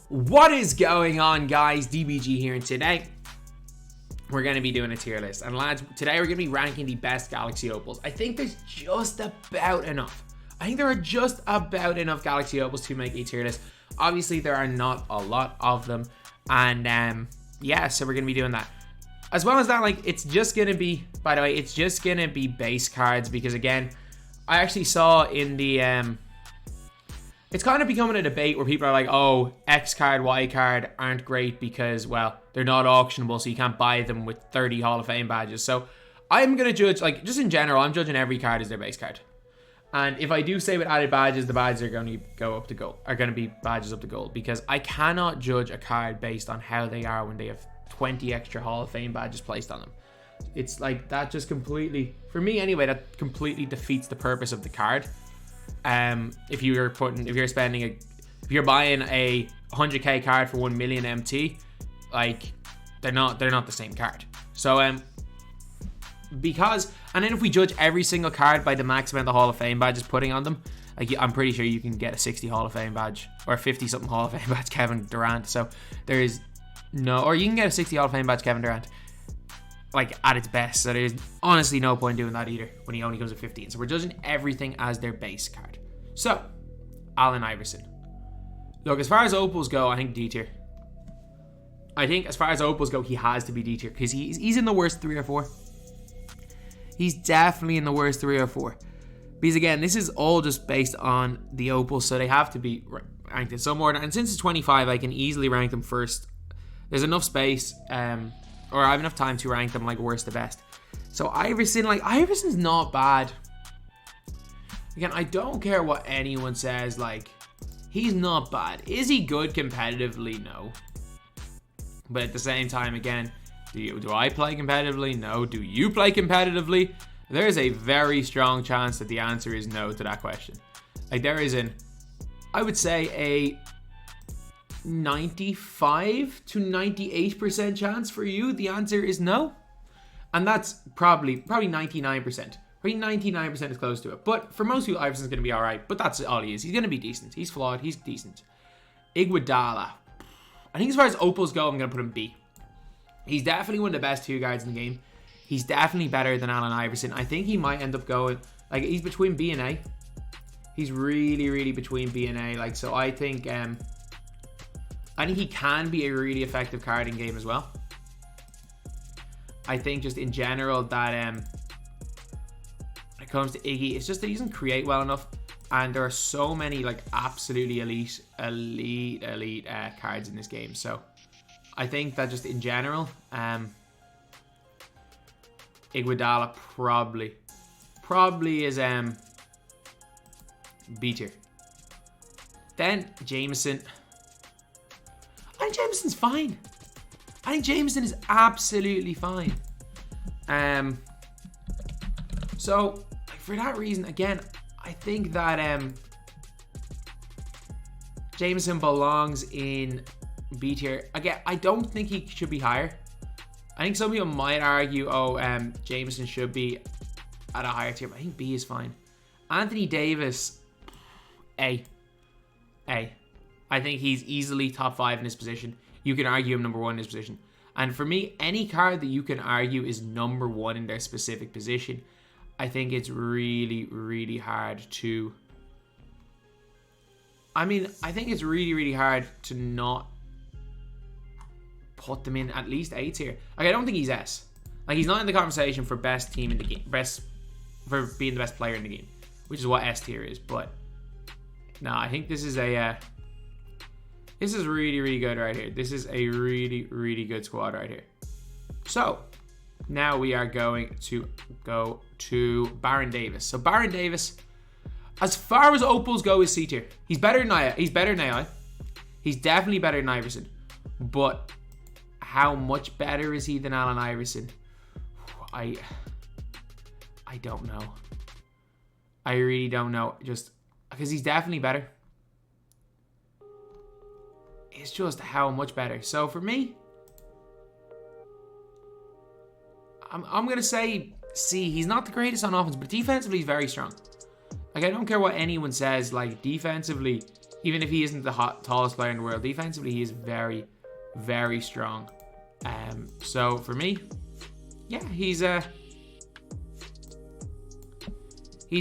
What is going on, guys? DBG here, and today we're going to be doing a tier list. And lads, today we're going to be ranking the best Galaxy Opals. I think there's just about enough. I think there are just about enough Galaxy Opals to make a tier list. Obviously, there are not a lot of them. And yeah, so we're going to be doing that. As well as that, like, it's just going to be, by the way, it's just going to be base cards. Because again, I actually saw in the... it's kind of becoming a debate where people are like, oh, X card, Y card aren't great because, well, they're not auctionable, so you can't buy them with 30 Hall of Fame badges. So I'm going to judge, like, just in general, I'm judging every card as their base card. And if I do say with added badges, the badges are going to go up to gold, are going to be badges up to gold, because I cannot judge a card based on how they are when they have 20 extra Hall of Fame badges placed on them. It's like, that just completely, for me anyway, that completely defeats the purpose of the card. If you're buying a 100k card for 1 million MT, like, they're not the same card. So because, and then if we judge every single card by the max amount of Hall of Fame badges putting on them, like, I'm pretty sure you can get a 60 Hall of Fame badge or a 50 something Hall of Fame badge Kevin Durant. So there is no, or you can get a 60 Hall of Fame badge Kevin Durant, like, at its best. So there's honestly no point doing that either when he only comes with 15. So we're judging everything as their base card. So Allen Iverson, look, as far as Opals go, I think D tier. I think as far as Opals go, he has to be D tier because he's in the worst 3 or 4. He's definitely in the worst 3 or 4. Because again, this is all just based on the Opals, so they have to be ranked in some order. And since it's 25, I can easily rank them first. There's enough space, or I have enough time to rank them like worst to best. So Iverson, like, Iverson's not bad. Again, I don't care what anyone says, like, he's not bad. Is he good competitively? No. But at the same time, again, do I play competitively? No. Do you play competitively? There's a very strong chance that the answer is no to that question. Like, there is I would say a 95 to 98% chance for you the answer is no. And that's probably 99%. Probably 99% is close to it. But for most people, Iverson's going to be alright. But that's all he is. He's going to be decent. He's flawed. He's decent. Iguodala, I think as far as Opals go, I'm going to put him B. He's definitely one of the best 2 guards in the game. He's definitely better than Allen Iverson. I think he might end up going, like, he's between B and A. He's really, really between B and A. Like, so I think he can be a really effective card in game as well. I think just in general that when it comes to Iggy, it's just that he doesn't create well enough, and there are so many, like, absolutely elite cards in this game. So I think that just in general, Iguodala probably is B tier. Then Jamison. I think Jamison's fine. I think Jamison is absolutely fine. So for that reason, again, I think that Jamison belongs in B tier. Again, I don't think he should be higher. I think some people might argue, oh, Jamison should be at a higher tier, but I think B is fine. Anthony Davis, A. I think he's easily top 5 in his position. You can argue him number 1 in his position. And for me, any card that you can argue is number 1 in their specific position, I think it's really, really hard to... I think it's really, really hard to not put them in at least A tier. Like, I don't think he's S. Like, he's not in the conversation for best team in the game, for being the best player in the game, which is what S tier is. But no, I think this is this is really, really good right here. This is a really, really good squad right here. So now we are going to go to Baron Davis. So Baron Davis, as far as Opals go, is C tier. He's better than AI. He's definitely better than Iverson. But how much better is he than Allen Iverson? I don't know. I really don't know. Just because he's definitely better. It's just how much better. So for me, I'm going to say C. He's not the greatest on offense, but defensively he's very strong. Like, I don't care what anyone says. Like, defensively, even if he isn't the tallest player in the world, defensively he is very, very strong. So for me, yeah, he's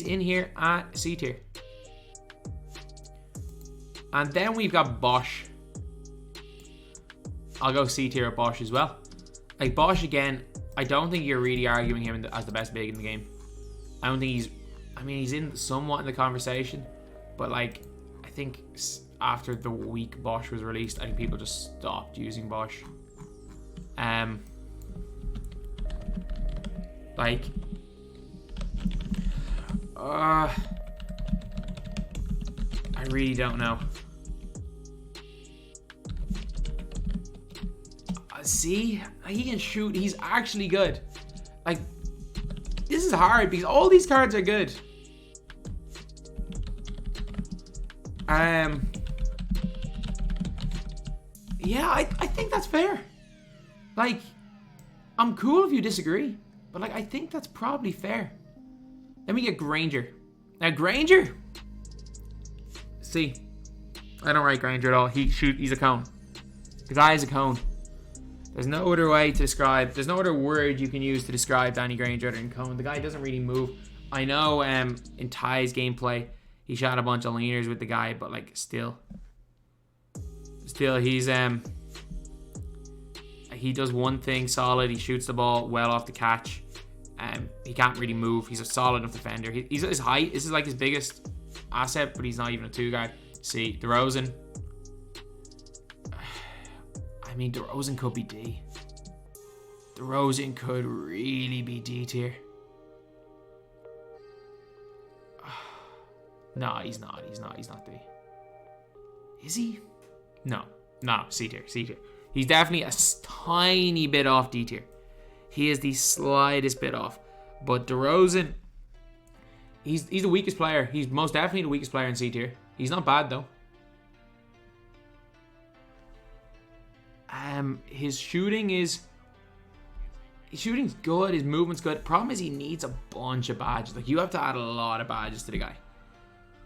in here at C tier. And then we've got Bosh. I'll go C tier at Bosh as well. Like Bosh again, I don't think you're really arguing him as the best big in the game. I don't think he's in somewhat in the conversation, but like I think after the week Bosh was released, I think people just stopped using Bosh. Like I really don't know. See, he can shoot. He's actually good. Like, this is hard because all these cards are good. Yeah, I think that's fair. Like, I'm cool if you disagree, but like, I think that's probably fair. Let me get Granger. Now, Granger. See, I don't rate Granger at all. He's a cone. The guy is a cone. There's no other way to describe. There's no other word you can use to describe Danny Granger other than cone. The guy doesn't really move. I know in Ty's gameplay he shot a bunch of leaners with the guy, but like still he's he does one thing solid. He shoots the ball well off the catch. He can't really move. He's a solid enough defender. He's at his height. This is like his biggest asset, but he's not even a 2 guard. See, DeRozan. I mean, DeRozan could be D. DeRozan could really be D tier. No, he's not. He's not D. Is he? No, C tier. He's definitely a tiny bit off D tier. He is the slightest bit off. But DeRozan, he's the weakest player. He's most definitely the weakest player in C tier. He's not bad though. His shooting's good. His movement's good. Problem is he needs a bunch of badges. Like, you have to add a lot of badges to the guy.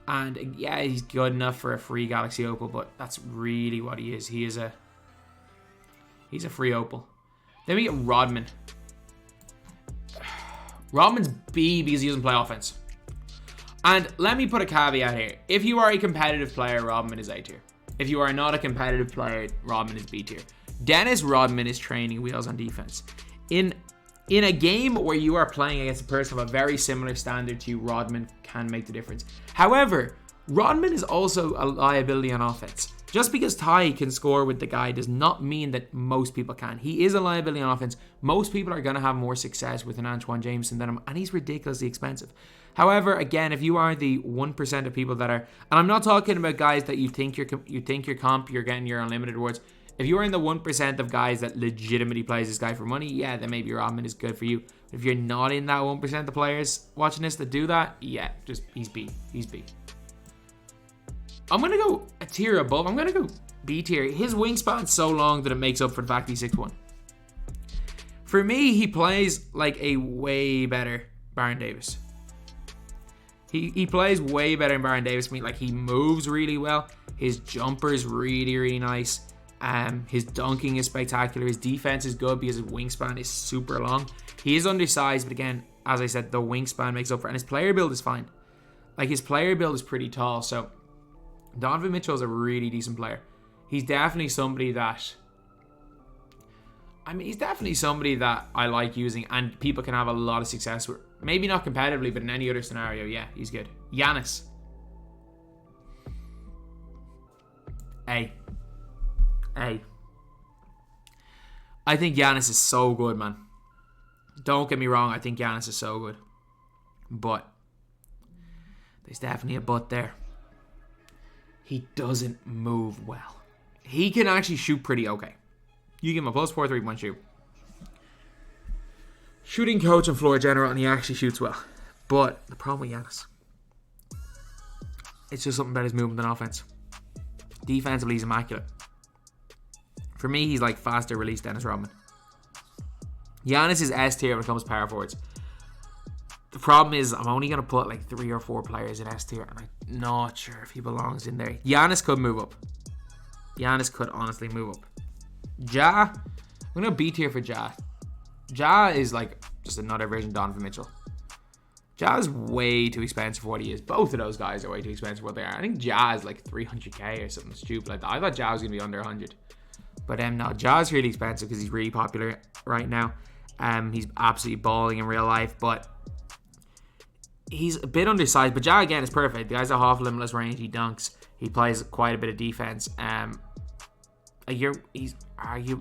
And yeah, he's good enough for a free Galaxy Opal, but that's really what he is. He's a free Opal. Then we get Rodman. Rodman's B because he doesn't play offense. And let me put a caveat here. If you are a competitive player, Rodman is A tier. If you are not a competitive player, Rodman is B tier. Dennis Rodman is training wheels on defense. In a game where you are playing against a person of a very similar standard to you, Rodman can make the difference. However, Rodman is also a liability on offense. Just because Ty can score with the guy does not mean that most people can. He is a liability on offense. Most people are going to have more success with an Antoine Jamison than him, and he's ridiculously expensive. However, again, if you are the 1% of people that are, and I'm not talking about guys that you think you're comp, you're getting your unlimited rewards. If you are in the 1% of guys that legitimately plays this guy for money, yeah, then maybe Rodman is good for you. If you're not in that 1% of players watching this that do that, yeah, just he's B. He's B. I'm going to go a tier above. I'm going to go B tier. His wingspan's so long that it makes up for the fact he's 6'1". For me, he plays like a way better Baron Davis. He plays way better than Baron Davis for me. Like, he moves really well. His jumper's really, really nice. His dunking is spectacular. His defense is good because his wingspan is super long. He is undersized, but again, as I said, the wingspan makes up for it. And his player build is fine. Like, his player build is pretty tall. So, Donovan Mitchell is a really decent player. He's definitely somebody that... he's definitely somebody that I like using and people can have a lot of success with. Maybe not competitively, but in any other scenario, yeah, he's good. Giannis. A. I think Giannis is so good, man. Don't get me wrong, I think Giannis is so good. But there's definitely a but there. He doesn't move well. He can actually shoot pretty okay. You give him a +4 3-point shoot. Shooting coach and floor general, and he actually shoots well. But the problem with Giannis, it's just something about his movement and offense. Defensively, he's immaculate. For me, he's like faster release Dennis Rodman. Giannis is S tier when it comes to power forwards. The problem is I'm only going to put like 3 or 4 players in S tier, and I not sure if he belongs in there. Giannis could move up. Giannis could honestly move up. Ja, I'm going to B tier for Ja. Ja is like just another version of Donovan Mitchell. Ja is way too expensive for what he is. Both of those guys are way too expensive for what they are. I think Ja is like 300k or something stupid like that. I thought Ja was going to be under 100. But no, Ja is really expensive because he's really popular right now. He's absolutely balling in real life, but he's a bit undersized. But Ja, again, is perfect. The guy's a half limitless range. He dunks. He plays quite a bit of defense. He's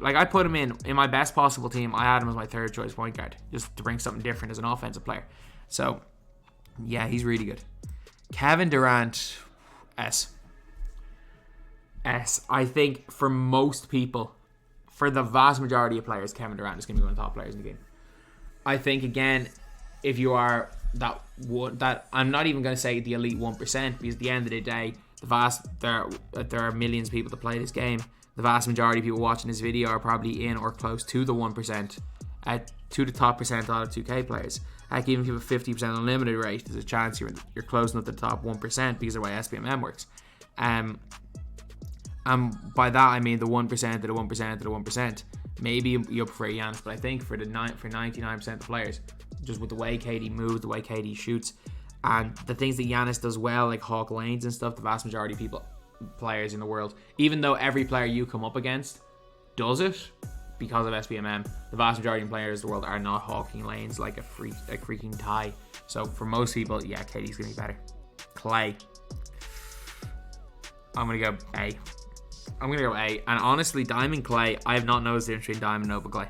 like, I put him in my best possible team. I had him as my third choice point guard just to bring something different as an offensive player. So yeah, he's really good. Kevin Durant, S. I think for most people, for the vast majority of players, Kevin Durant is going to be one of the top players in the game. I think, again, if you are that I'm not even going to say the elite 1%, because at the end of the day, there are millions of people that play this game. The vast majority of people watching this video are probably in or close to the 1%, to the top percentile of 2K players. Heck, even if you have a 50% unlimited rate, there's a chance you're closing up the top 1% because of the way SPMM works. And by that I mean the 1% to the 1% to the 1%. Maybe you prefer Giannis, but I think for 99% of the players, just with the way KD moves, the way KD shoots, and the things that Giannis does well, like hawk lanes and stuff, the vast majority of players in the world, even though every player you come up against does it because of SPMM, the vast majority of players in the world are not hawking lanes like a freaking tie. So for most people, yeah, KD's gonna be better. Clay, I'm gonna go A. And honestly, Diamond Clay, I have not noticed the difference between Diamond and Open Clay.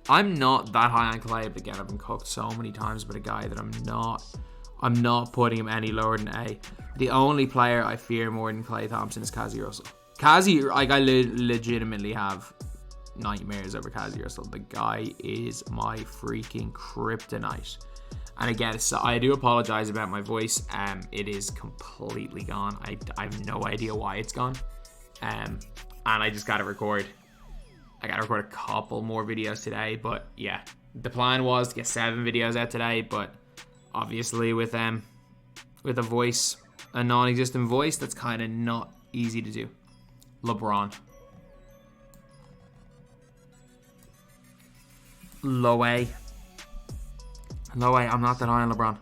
I'm not that high on Clay, but again, I've been cooked so many times by a guy that I'm not putting him any lower than A. The only player I fear more than Klay Thompson is Kazi Russell. Kazi, like, I legitimately have nightmares over Kazi Russell. The guy is my freaking kryptonite. And again, so I do apologize about my voice. It is completely gone. I have no idea why it's gone. And I just got to record. I got to record a couple more videos today. But yeah, the plan was to get 7 videos out today. But obviously with a voice, a non-existent voice, that's kind of not easy to do. LeBron. Low A. I'm not that high on LeBron.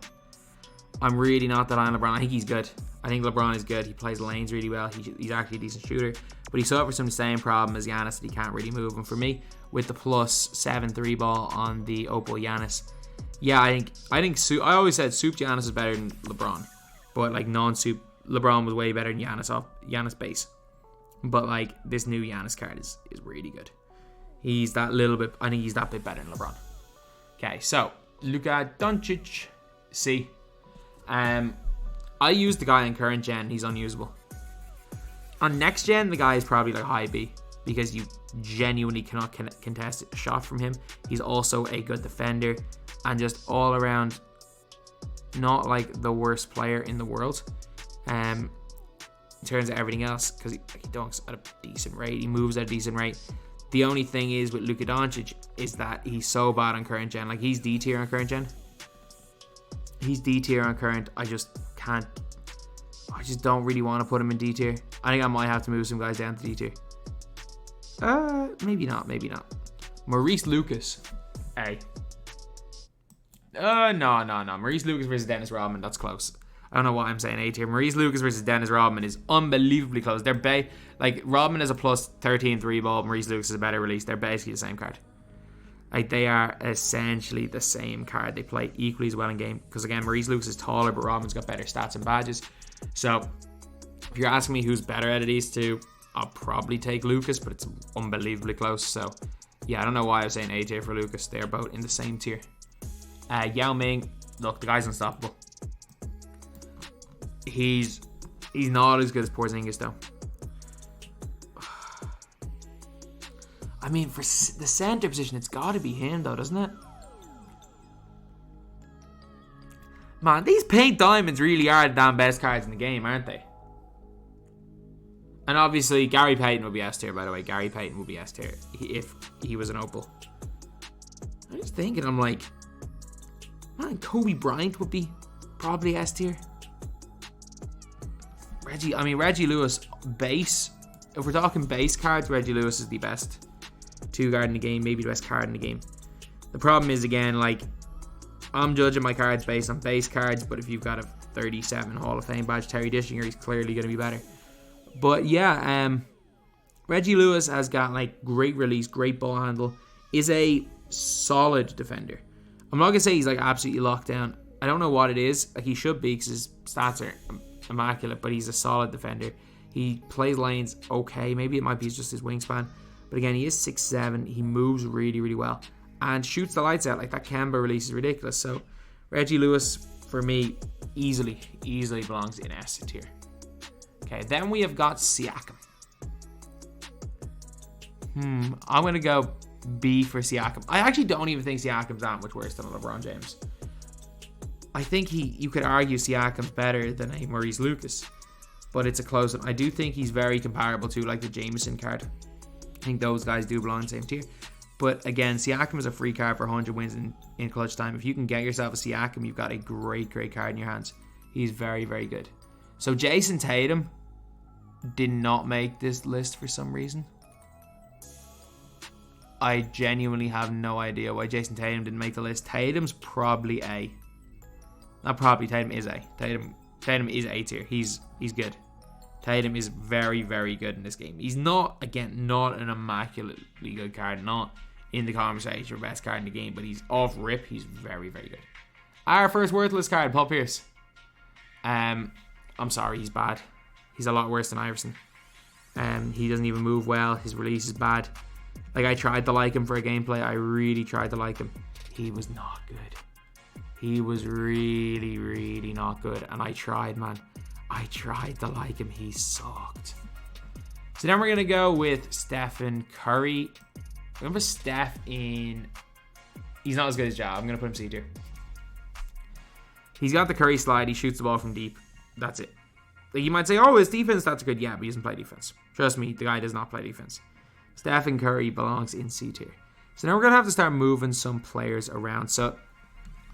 I'm really not that high on LeBron. I think he's good. I think LeBron is good. He plays lanes really well. He's actually a decent shooter. But he suffers from the same problem as Giannis, that he can't really move. And for me, with the +7 3-ball on the Opal Giannis, yeah, I think I always said Soup Giannis is better than LeBron. But like non-Soup, LeBron was way better than Giannis base. But like this new Giannis card is really good. He's that little bit, I think he's that bit better than LeBron. Okay, so Luka Doncic, C. I use the guy in current gen, he's unusable. On next gen, the guy is probably like high B, because you genuinely cannot contest a shot from him. He's also a good defender and just all around not like the worst player in the world. In terms of everything else, because he dunks at a decent rate, he moves at a decent rate. The only thing is with Luka Doncic is that he's so bad on current gen. Like, he's D tier on current gen. He's D tier on current. I just don't really want to put him in D tier. I think I might have to move some guys down to D tier. Maybe not. Maurice Lucas, A. No. Maurice Lucas versus Dennis Rodman, that's close. I don't know why I'm saying A tier. Maurice Lucas versus Dennis Rodman is unbelievably close. They're like, Rodman is a +13 3-ball. Maurice Lucas is a better release. They're basically the same card. Like, they are essentially the same card. They play equally as well in game. Because again, Maurice Lucas is taller, but Rodman's got better stats and badges. So if you're asking me who's better out of these two, I'll probably take Lucas, but it's unbelievably close. So yeah, I don't know why I was saying A tier for Lucas. They're both in the same tier. Yao Ming, look, the guy's unstoppable. He's not as good as Porzingis though. I mean, for the center position, it's got to be him though, doesn't it? Man, these pink diamonds really are the damn best cards in the game, aren't they? And obviously, Gary Payton will be S tier, by the way. Gary Payton will be S tier if he was an Opal. I'm just thinking, I'm like, man, Kobe Bryant would be probably S tier. Reggie Lewis, base. If we're talking base cards, Reggie Lewis is the best 2-guard in the game, maybe the best card in the game. The problem is, again, like, I'm judging my cards based on base cards, but if you've got a 37 Hall of Fame badge, Terry Dishinger, he's clearly going to be better. But yeah, Reggie Lewis has got like great release, great ball handle, is a solid defender. I'm not going to say he's like absolutely locked down. I don't know what it is. Like, he should be because his stats are immaculate, but he's a solid defender. He plays lanes okay. Maybe it might be just his wingspan. But again, he is 6'7". He moves really, really well. And shoots the lights out. Like, that Kemba release is ridiculous. So, Reggie Lewis, for me, easily belongs in S tier. Okay, then we have got Siakam. I'm going to go B for Siakam. I actually don't even think Siakam's that much worse than LeBron James. I think you could argue Siakam's better than a Maurice Lucas, but it's a close one. I do think he's very comparable to like the Jamison card. I think those guys do belong in the same tier. But again, Siakam is a free card for 100 wins in clutch time. If you can get yourself a Siakam, you've got a great card in your hands. He's very, very good. So Jason Tatum did not make this list for some reason. I genuinely have no idea why Jason Tatum didn't make the list. Tatum's probably A. Not probably, Tatum is A. Tatum is A tier. He's good. Tatum is very, very good in this game. He's not an immaculately good card, not in the conversation for best card in the game, but he's off rip. He's very, very good. Our first worthless card, Paul Pierce. I'm sorry, he's bad. He's a lot worse than Iverson. He doesn't even move well. His release is bad. Like, I tried to like him for a gameplay. I really tried to like him. He was not good. He was really, really not good. And I tried, man. I tried to like him. He sucked. So then we're going to go with Stephen Curry. I'm going to put Steph in... He's not as good as Ja. I'm going to put him C tier. He's got the Curry slide. He shoots the ball from deep. That's it. Like, you might say, oh, his defense stats are good. Yeah, but he doesn't play defense. Trust me, the guy does not play defense. Stephen Curry belongs in C tier. So now we're going to have to start moving some players around. So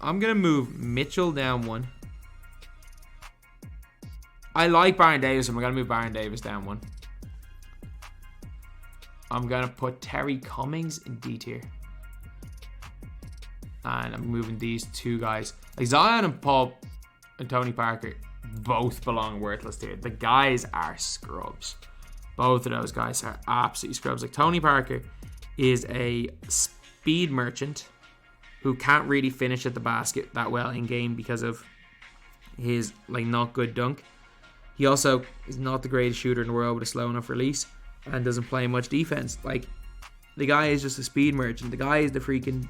I'm going to move Mitchell down one. I like Baron Davis, and we're going to move Baron Davis down one. I'm going to put Terry Cummings in D tier. And I'm moving these two guys. Like, Zion and Paul and Tony Parker both belong worthless tier. The guys are scrubs. Both of those guys are absolutely scrubs. Like, Tony Parker is a speed merchant who can't really finish at the basket that well in game because of his like not good dunk. He also is not the greatest shooter in the world with a slow enough release and doesn't play much defense. Like, the guy is just a speed merchant. The guy is the freaking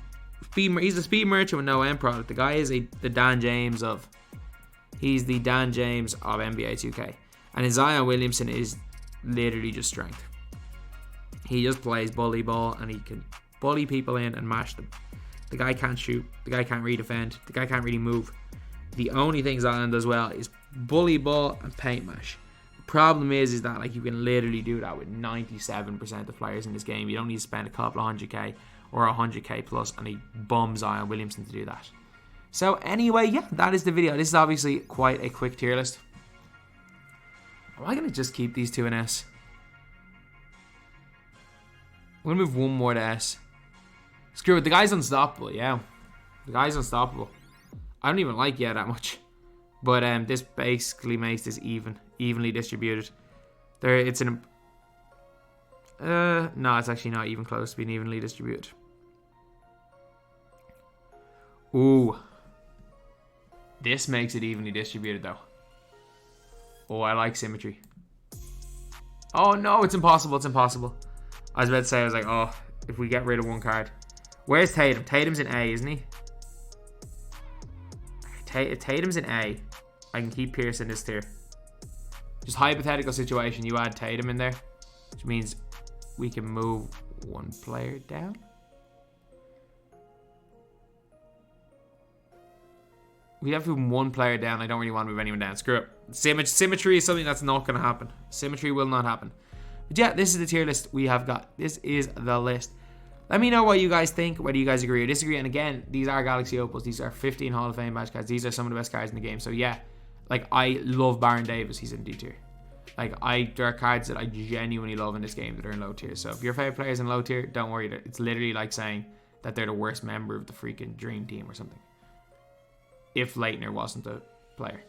he's a speed merchant with no end product. The guy is the Dan James of NBA 2K. And Zion Williamson is literally just strength. He just plays bully ball and he can bully people in and mash them. The guy can't shoot. The guy can't redefend. The guy can't really move. The only thing Zion does well is bully ball and paint mash. The problem is that like you can literally do that with 97% of players in this game. You don't need to spend a couple of 100k or 100k plus and he bums Zion Williamson to do that. So anyway, yeah, that is the video. This is obviously quite a quick tier list. Am I going to just keep these two in S? I'm going to move one more to S. Screw it. The guy's unstoppable, yeah. The guy's unstoppable. I don't even like that much. But this basically makes this evenly distributed. No, it's actually not even close to being evenly distributed. Ooh. This makes it evenly distributed, though. Oh, I like symmetry. Oh, no, it's impossible. It's impossible. I was about to say, I was like, oh, if we get rid of one card. Where's Tatum? Tatum's in A, isn't he? Tatum's in A. I can keep Pierce in this tier. Just hypothetical situation, you add Tatum in there, which means we can move one player down. We have to move one player down. I don't really want to move anyone down. Screw it. Symmetry is something that's not going to happen. Symmetry will not happen. But yeah, this is the tier list we have got. This is the list. Let me know what you guys think, whether you guys agree or disagree. And again, these are Galaxy Opals. These are 15 Hall of Fame badge cards. These are some of the best cards in the game. So yeah, like, I love Baron Davis. He's in D tier. Like, there are cards that I genuinely love in this game that are in low tier. So if your favorite player's in low tier, don't worry. It's literally like saying that they're the worst member of the freaking dream team or something. If Leitner wasn't a player.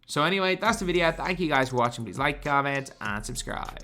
So anyway, that's the video. Thank you guys for watching. Please like, comment, and subscribe.